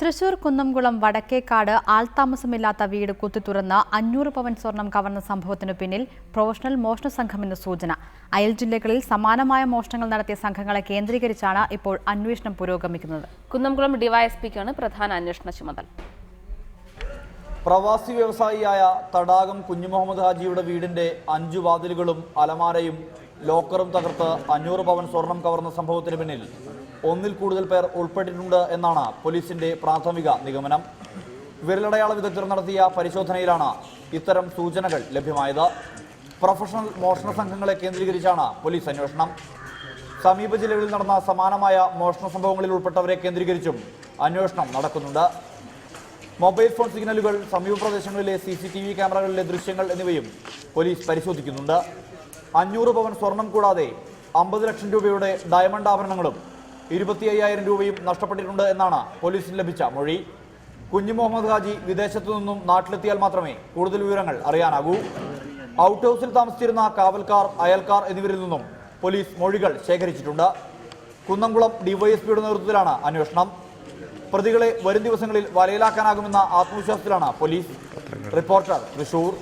തൃശൂർ കുന്നംകുളം വടക്കേക്കാട് ആൾതാമസമില്ലാത്ത വീട് കുത്തിത്തുറന്ന് 500 പവൻ സ്വർണം കവർന്ന സംഭവത്തിനു പിന്നിൽ പ്രൊഫഷണൽ മോഷണ സംഘമെന്ന് സൂചന. അയൽ ജില്ലകളിൽ സമാനമായ മോഷണങ്ങൾ നടത്തിയ സംഘങ്ങളെ കേന്ദ്രീകരിച്ചാണ് ഇപ്പോൾ അന്വേഷണം പുരോഗമിക്കുന്നത്. കുന്നംകുളം ഡിവൈഎസ്പിക്കാണ് പ്രധാന അന്വേഷണ ചുമതല. പ്രവാസി വ്യവസായിയായ തടാകം കുഞ്ഞുമുഹമ്മദ് ഹാജിയുടെ വീടിന്റെ 5 വാതിലുകളും അലമാരയും ലോക്കറും തകർത്ത് 500 പവൻ സ്വർണം കവർന്ന സംഭവത്തിന് പിന്നിൽ ഒന്നിൽ കൂടുതൽ പേർ ഉൾപ്പെട്ടിട്ടുണ്ട് എന്നാണ് പോലീസിന്റെ പ്രാഥമിക നിഗമനം. വിരലടയാള വിദഗ്ധർ നടത്തിയ പരിശോധനയിലാണ് ഇത്തരം സൂചനകൾ ലഭ്യമായത്. പ്രൊഫഷണൽ മോഷണ സംഘങ്ങളെ കേന്ദ്രീകരിച്ചാണ് പോലീസ് അന്വേഷണം. സമീപ ജില്ലകളിൽ നടന്ന സമാനമായ മോഷണ സംഭവങ്ങളിൽ ഉൾപ്പെട്ടവരെ കേന്ദ്രീകരിച്ചും അന്വേഷണം നടക്കുന്നുണ്ട്. മൊബൈൽ ഫോൺ സിഗ്നലുകൾ, സമീപ പ്രദേശങ്ങളിലെ CCTV ക്യാമറകളിലെ ദൃശ്യങ്ങൾ എന്നിവയും പോലീസ് പരിശോധിക്കുന്നുണ്ട്. 500 പവൻ സ്വർണം കൂടാതെ 50 ലക്ഷം രൂപയുടെ ഡയമണ്ട് ആഭരണങ്ങളും 25,000 രൂപയും നഷ്ടപ്പെട്ടിട്ടുണ്ട് എന്നാണ് പോലീസിന് ലഭിച്ച മൊഴി. കുഞ്ഞുമുഹമ്മദ് ഹാജി വിദേശത്തു നിന്നും നാട്ടിലെത്തിയാൽ മാത്രമേ കൂടുതൽ വിവരങ്ങൾ അറിയാനാകൂ. ഔട്ട് ഹൗസിൽ താമസിച്ചിരുന്ന കാവൽക്കാർ, അയൽക്കാർ എന്നിവരിൽ നിന്നും പോലീസ് മൊഴികൾ ശേഖരിച്ചിട്ടുണ്ട്. കുന്നംകുളം ഡിവൈഎസ്പിയുടെ നേതൃത്വത്തിലാണ് അന്വേഷണം. പ്രതികളെ വരും ദിവസങ്ങളിൽ വലയിലാക്കാനാകുമെന്ന ആത്മവിശ്വാസത്തിലാണ് പോലീസ്. റിപ്പോർട്ടർ, തൃശൂർ.